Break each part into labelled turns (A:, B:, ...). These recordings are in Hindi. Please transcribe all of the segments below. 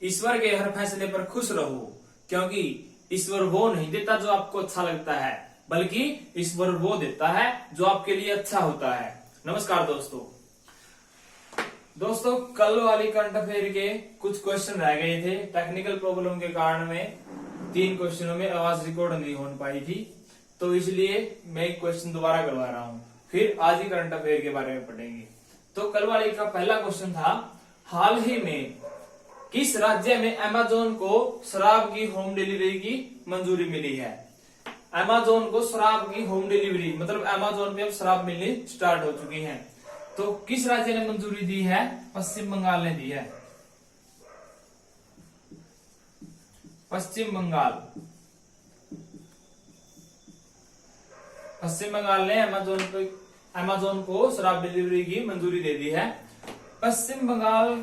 A: ईश्वर के हर फैसले पर खुश रहो, क्योंकि ईश्वर वो नहीं देता जो आपको अच्छा लगता है, बल्कि ईश्वर वो देता है जो आपके लिए अच्छा होता है। नमस्कार दोस्तों, कल वाली करंट अफेयर के कुछ क्वेश्चन रह गए थे। टेक्निकल प्रॉब्लम के कारण में 3 क्वेश्चनों में आवाज रिकॉर्ड नहीं हो पाई थी, तो इसलिए मैं एक क्वेश्चन दोबारा करवा रहा हूँ। फिर आज ही करंट अफेयर के बारे में पढ़ेंगे। तो कल वाली का पहला क्वेश्चन था, हाल ही में किस राज्य में अमेज़न को शराब की होम डिलीवरी की मंजूरी मिली है? अमेज़न को शराब की होम डिलीवरी मतलब अमेज़न पे अब शराब मिलनी स्टार्ट हो चुकी है। तो किस राज्य ने मंजूरी दी है? पश्चिम बंगाल ने दी है। पश्चिम बंगाल ने अमेज़न को शराब डिलीवरी की मंजूरी दे दी है। पश्चिम बंगाल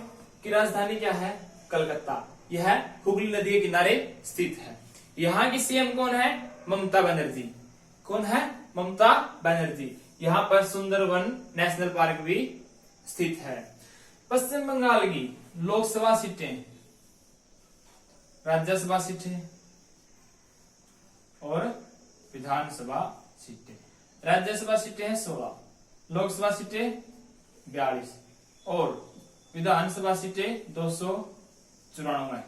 A: की राजधानी क्या है? कलकत्ता। यह हुगली नदी के किनारे स्थित है। यहाँ की सीएम कौन है? ममता बनर्जी। कौन है? ममता बनर्जी। यहाँ पर सुंदरवन नेशनल पार्क भी स्थित है। पश्चिम बंगाल की लोकसभा सीटें, राज्यसभा सीटें और विधानसभा सीटें। राज्यसभा सीटें हैं 16, लोकसभा सीटें 42 और विधानसभा सीटें 294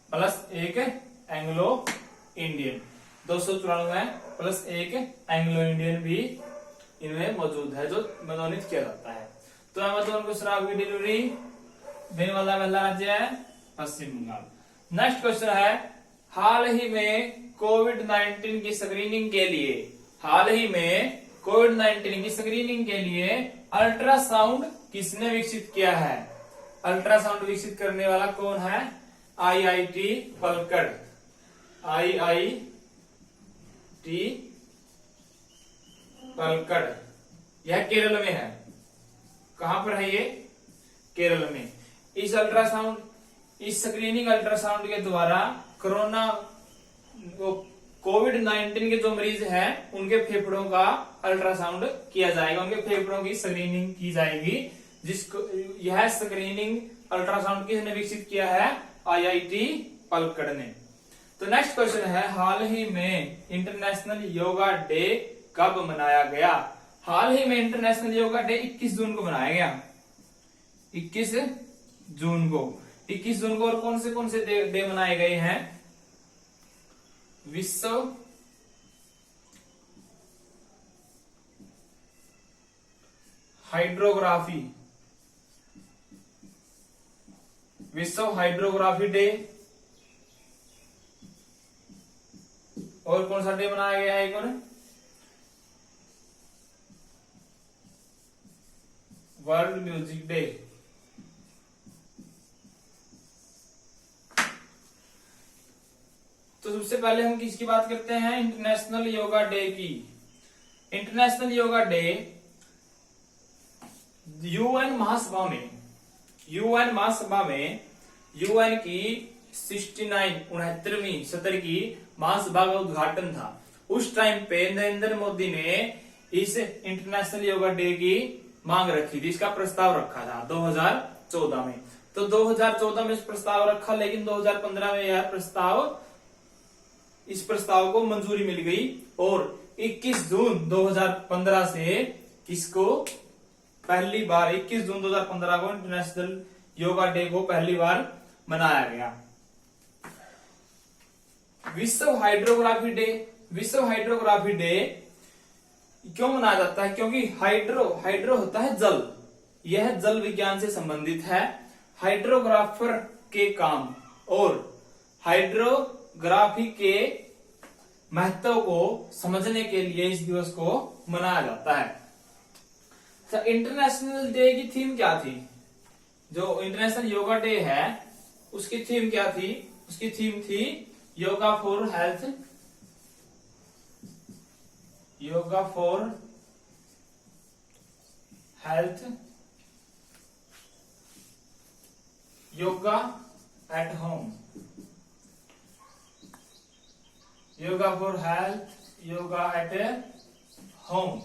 A: प्लस एक एंग्लो इंडियन। 294 प्लस एक एंग्लो इंडियन भी इनमें मौजूद है, जो मनोनीत किया जाता है। तो अमेज़न को शराब की डिलीवरी देने वाला पहला राज्य है पश्चिम बंगाल। नेक्स्ट क्वेश्चन है, हाल ही में कोविड-19 की स्क्रीनिंग के लिए अल्ट्रासाउंड किसने विकसित किया है? अल्ट्रासाउंड विकसित करने वाला कौन है? आईआईटी पलक्कड़। आईआईटी पलक्कड़, यह केरल में है। कहां पर है ये? केरल में। इस स्क्रीनिंग अल्ट्रासाउंड के द्वारा कोविड-19 के जो मरीज हैं उनके फेफड़ों का अल्ट्रासाउंड किया जाएगा, उनके फेफड़ों की स्क्रीनिंग की जाएगी। जिसको यह स्क्रीनिंग अल्ट्रासाउंड किसने विकसित किया है? आईआईटी पलक्कड़ ने। तो नेक्स्ट क्वेश्चन है, हाल ही में इंटरनेशनल योगा डे कब मनाया गया? हाल ही में इंटरनेशनल योगा डे 21 जून को मनाया गया। 21 जून को और कौन से डे मनाए गए हैं? विश्व हाइड्रोग्राफी डे और कौन सा डे मनाया गया है? कौन? World music day. तो सबसे पहले हम किसकी बात करते हैं? इंटरनेशनल योगा डे की। इंटरनेशनल योगा डे यूएन महासभा में यूएन की 69वीं सत्र की महासभा का उद्घाटन था। उस टाइम पे नरेंद्र मोदी ने इस इंटरनेशनल योगा डे की मांग रखी थी, इसका प्रस्ताव रखा था 2014 में। तो 2014 में इस प्रस्ताव रखा, लेकिन 2015 में इस प्रस्ताव को मंजूरी मिल गई और 21 जून 2015 से इसको पहली बार 21 जून 2015 को इंटरनेशनल योगा डे को पहली बार मनाया गया। विश्व हाइड्रोग्राफी डे क्यों मनाया जाता है? क्योंकि हाइड्रो होता है जल, यह जल विज्ञान से संबंधित है। हाइड्रोग्राफर के काम और हाइड्रोग्राफी के महत्व को समझने के लिए इस दिवस को मनाया जाता है। तो इंटरनेशनल डे की थीम क्या थी? जो इंटरनेशनल योगा डे है उसकी थीम क्या थी? उसकी थीम थी yoga for health, yoga at home, yoga for health, yoga at home.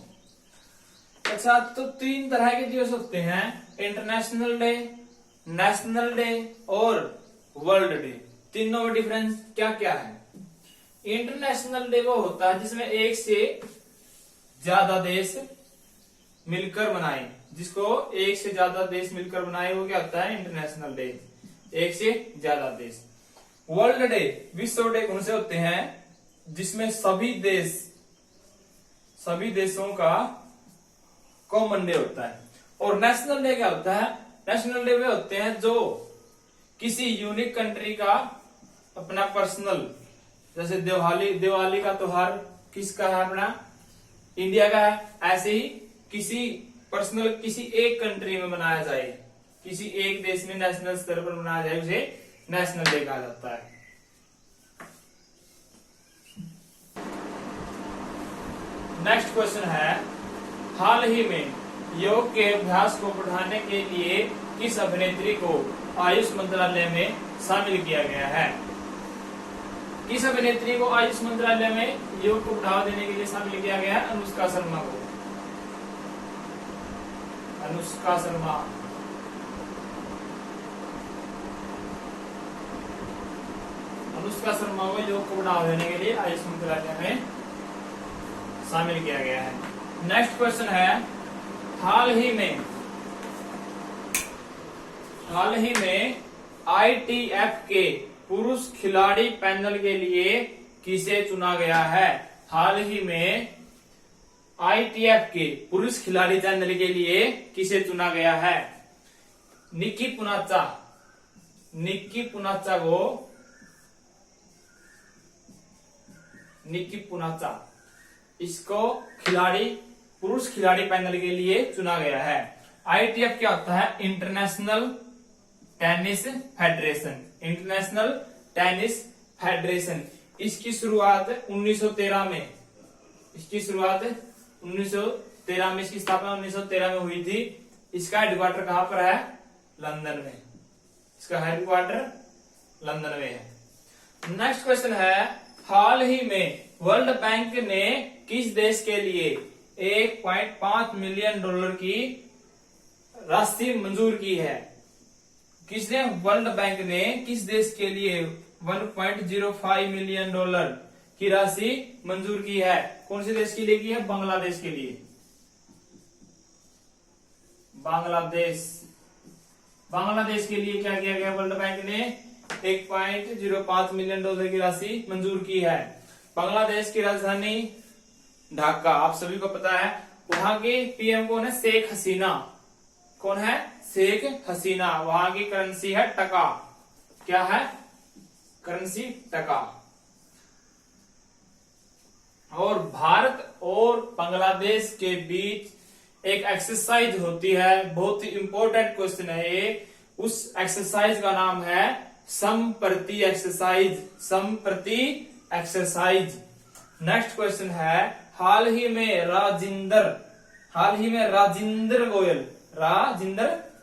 A: अच्छा, तो 3 तरह के दिवस होते हैं, इंटरनेशनल डे, नेशनल डे और वर्ल्ड डे। तीनों में डिफरेंस क्या क्या है? इंटरनेशनल डे वो होता है जिसमें एक से ज्यादा देश मिलकर बनाए, जिसको एक से ज्यादा देश मिलकर बनाए, वो क्या होता है? इंटरनेशनल डे, एक से ज्यादा देश। वर्ल्ड डे, विश्व डे कौन से होते हैं? जिसमें सभी देशों का कॉमन डे होता है। और नेशनल डे क्या होता है? नेशनल डे वे होते हैं जो किसी यूनिक कंट्री का अपना पर्सनल, जैसे दिवाली का त्योहार किसका है? अपना इंडिया का है। ऐसे ही किसी पर्सनल किसी एक कंट्री में मनाया जाए, किसी एक देश में नेशनल स्तर पर मनाया जाए, उसे नेशनल डे कहा जाता है। नेक्स्ट क्वेश्चन है, हाल ही में योग के अभ्यास को बढ़ाने के लिए किस अभिनेत्री को आयुष मंत्रालय में शामिल किया गया है? किस अभिनेत्री को आयुष मंत्रालय में योग को बढ़ावा देने के लिए शामिल किया गया है? अनुष्का शर्मा को। अनुष्का शर्मा। अनुष्का शर्मा को योग को बढ़ावा देने के लिए आयुष मंत्रालय में शामिल किया गया है। नेक्स्ट क्वेश्चन है, हाल ही में ITF के पुरुष खिलाड़ी पैनल के लिए किसे चुना गया है? हाल ही में ITF के पुरुष खिलाड़ी पैनल के लिए किसे चुना गया है? निक्की पुनाचा इसको पुरुष खिलाड़ी पैनल के लिए चुना गया है। ITF क्या होता है? International tennis federation. इसकी शुरुआत 1913 में, इसकी स्थापना 1913 में हुई थी। इसका हेडक्वार्टर कहां पर है? लंदन में। इसका हेडक्वार्टर लंदन में है। नेक्स्ट क्वेश्चन है, हाल ही में वर्ल्ड बैंक ने किस देश के लिए 1.5 मिलियन डॉलर की राशि मंजूर की है? किसने? वर्ल्ड बैंक ने किस देश के लिए 1.05 मिलियन डॉलर की राशि मंजूर की है? कौन से देश के लिए की है? बांग्लादेश के लिए। बांग्लादेश के लिए क्या किया गया? वर्ल्ड बैंक ने 1.05 मिलियन डॉलर की राशि मंजूर की है। बांग्लादेश की राजधानी ढाका, आप सभी को पता है। वहां की PM कौन है? शेख हसीना। कौन है? शेख हसीना। वहां की करेंसी है टका। क्या है? करेंसी टका। और भारत और बांग्लादेश के बीच एक एक्सरसाइज होती है, बहुत ही इंपॉर्टेंट क्वेश्चन है ये। उस एक्सरसाइज का नाम है समप्रति एक्सरसाइज। नेक्स्ट क्वेश्चन है, हाल ही में राजिंदर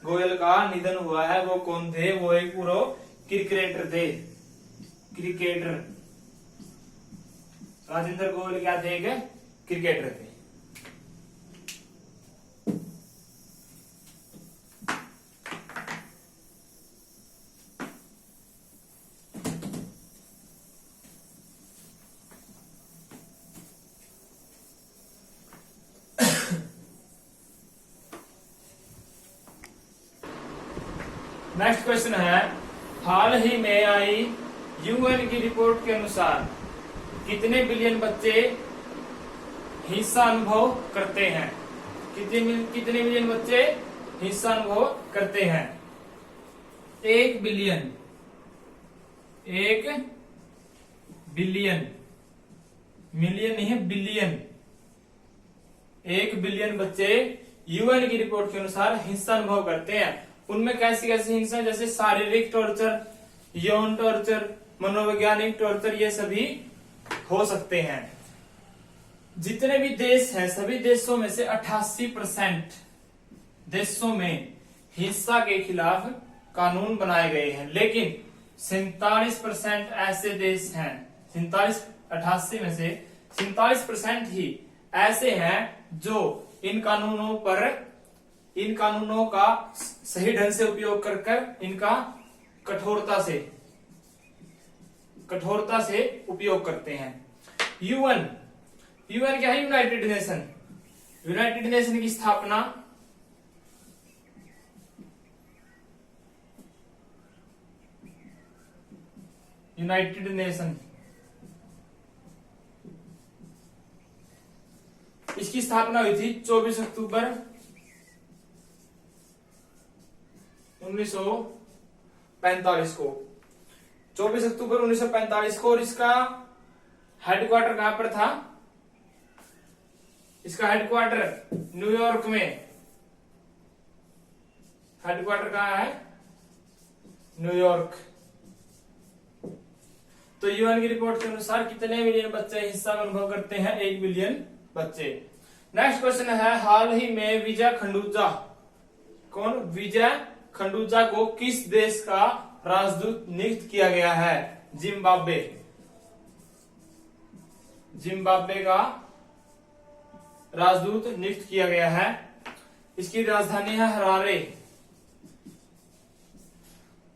A: गोयल का निधन हुआ है। वो कौन थे? वो एक पूरा क्रिकेटर थे। राजिंदर गोयल क्या थे? एक क्रिकेटर थे। नेक्स्ट क्वेश्चन है, हाल ही में आई UN की रिपोर्ट के अनुसार कितने बिलियन बच्चे हिंसा अनुभव करते हैं? कितने मिलियन बच्चे हिंसा अनुभव करते हैं? 1 बिलियन। 1 बिलियन, मिलियन नहीं है, बिलियन। 1 बिलियन बच्चे UN की रिपोर्ट के अनुसार हिंसा अनुभव करते हैं। उनमें कैसी कैसी हिंसा? जैसे शारीरिक टॉर्चर, यौन टॉर्चर, मनोवैज्ञानिक टॉर्चर, ये सभी हो सकते हैं। जितने भी देश हैं, सभी देशों में से 88% देशों में हिंसा के खिलाफ कानून बनाए गए हैं, लेकिन 47% ऐसे देश हैं, 88 में से 47% ही ऐसे हैं जो इन कानूनों का सही ढंग से उपयोग कर इनका कठोरता से कठोरता से उपयोग करते हैं। यूएन, यूएन क्या है? United nation. यूनाइटेड नेशन की स्थापना यूनाइटेड नेशन, इसकी स्थापना हुई थी 24 अक्टूबर 1945 को। 24 अक्टूबर 1945 को। और इसका हेडक्वार्टर कहां पर था? इसका हेडक्वार्टर न्यूयॉर्क में। हेडक्वार्टर कहां है? न्यूयॉर्क। तो यूएन की रिपोर्ट के अनुसार कितने मिलियन बच्चे हिस्सा में अनुभव करते हैं? 1 बिलियन बच्चे। नेक्स्ट क्वेश्चन है, हाल ही में विजय खंडूजा, कौन? विजय खंडूजा को किस देश का राजदूत नियुक्त किया गया है? जिम्बाब्वे। जिम्बाब्वे का राजदूत नियुक्त किया गया है। इसकी राजधानी है हरारे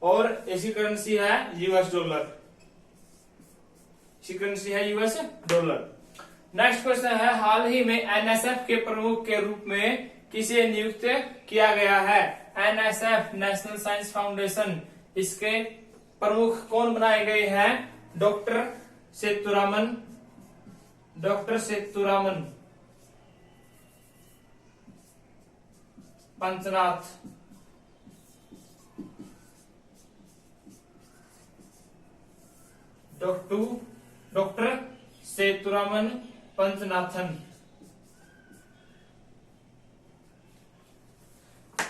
A: और इसकी करेंसी है यूएस डॉलर। इसकी करेंसी है यूएस डॉलर। नेक्स्ट क्वेश्चन है, हाल ही में एनएसएफ के प्रमुख के रूप में किसे नियुक्त किया गया है? एनएसएफ, नेशनल साइंस फाउंडेशन, इसके प्रमुख कौन बनाए गए हैं? Doctor Sethuraman. Doctor Sethuraman Panchanath. Doctor Sethuraman Panchanathan.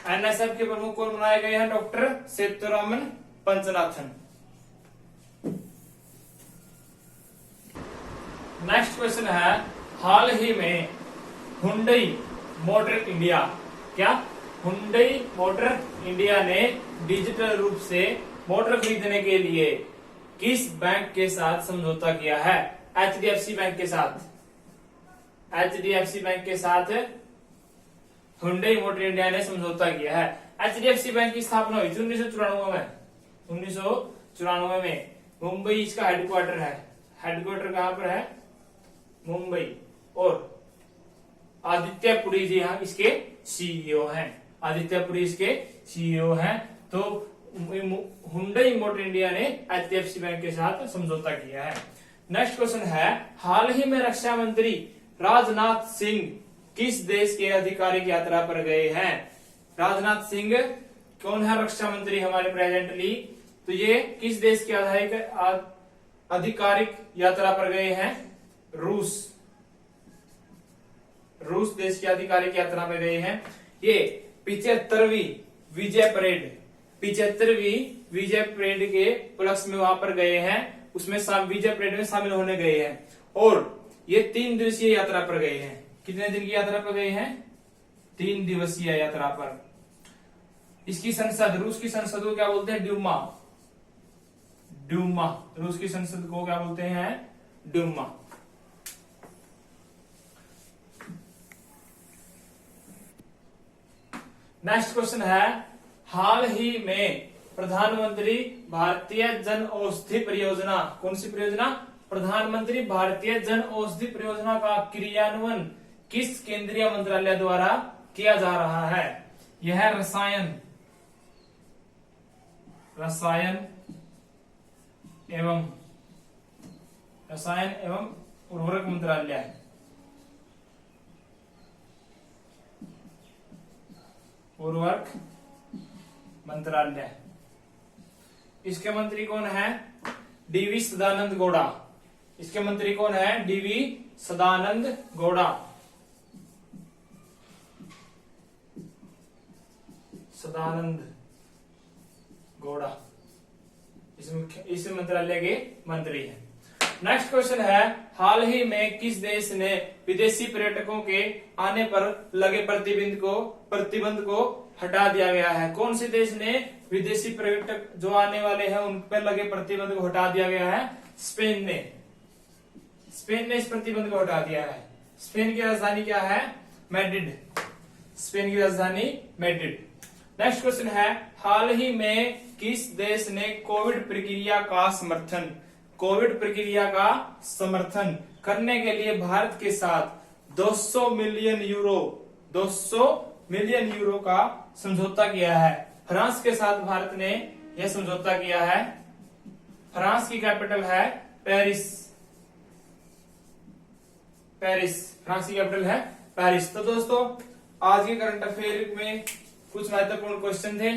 A: NSF के प्रमुख कौन बनाए गए हैं? Doctor Sethuraman Panchanathan. Next question है, हाल ही में हुंडई मोटर इंडिया, क्या? हुंडई मोटर इंडिया ने डिजिटल रूप से मोटर खरीदने के लिए किस बैंक के साथ समझौता किया है? एचडीएफसी बैंक के साथ। एचडीएफसी बैंक के साथ हुंडई मोटर इंडिया ने समझौता किया है। एचडीएफसी बैंक की स्थापना हुई थी 1994 में। 1994 में मुंबई इसका हेडक्वार्टर है। हेडक्वार्टर कहां पर है? मुंबई। और आदित्य पुरी जी यहाँ इसके सीईओ हैं। आदित्य पुरी इसके सीईओ हैं। तो हुंडई मोटर इंडिया ने एचडीएफसी बैंक के साथ समझौता किया है। नेक्स्ट क्वेश्चन है, हाल ही में रक्षा मंत्री राजनाथ सिंह किस देश के आधिकारिक यात्रा पर गए हैं? राजनाथ सिंह कौन है? रक्षा मंत्री हमारे प्रेजेंटली। तो ये किस देश के आधिकारिक यात्रा पर गए हैं? रूस। रूस देश की आधिकारिक यात्रा पर गए हैं। ये 75वीं विजय परेड, 75वीं विजय परेड के उपलक्ष्य में वहां पर गए हैं। उसमें विजय परेड में शामिल होने गए हैं। और ये 3 दिवसीय यात्रा पर गए हैं। कितने दिन की यात्रा पर गए हैं? 3 दिवसीय यात्रा पर। इसकी संसद, रूस की संसद को क्या बोलते हैं? ड्यूमा। ड्यूमा। रूस की संसद को क्या बोलते हैं? ड्यूमा। नेक्स्ट क्वेश्चन है, हाल ही में प्रधानमंत्री भारतीय जन औषधि परियोजना, कौन सी परियोजना? प्रधानमंत्री भारतीय जन औषधि परियोजना का क्रियान्वयन किस केंद्रीय मंत्रालय द्वारा किया जा रहा है? यह है रसायन एवं उर्वरक मंत्रालय। उर्वरक मंत्रालय। इसके मंत्री कौन है? डीवी सदानंद गौड़ा। इसके मंत्री कौन है? डीवी सदानंद गौड़ा। सदानंद गौड़ा इस मंत्रालय के मंत्री हैं। नेक्स्ट क्वेश्चन है, हाल ही में किस देश ने विदेशी पर्यटकों के आने पर लगे प्रतिबंध को हटा दिया गया है? कौन से देश ने विदेशी पर्यटक जो आने वाले हैं उन पर लगे प्रतिबंध को हटा दिया गया है? स्पेन ने। स्पेन ने इस प्रतिबंध को हटा दिया है। स्पेन की राजधानी क्या है? मैड्रिड। स्पेन की राजधानी मैड्रिड। नेक्स्ट क्वेश्चन है, हाल ही में किस देश ने कोविड प्रक्रिया का समर्थन? कोविड प्रक्रिया का समर्थन करने के लिए भारत के साथ 200 मिलियन यूरो का समझौता किया है। फ्रांस के साथ भारत ने यह समझौता किया है। फ्रांस की कैपिटल है पेरिस। फ्रांस की कैपिटल है पेरिस। तो दोस्तों, आज के करंट अफेयर में कुछ महत्वपूर्ण क्वेश्चन थे।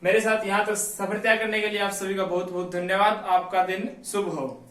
A: मेरे साथ यहाँ तक सफर तय करने के लिए आप सभी का बहुत बहुत धन्यवाद। आपका दिन शुभ हो।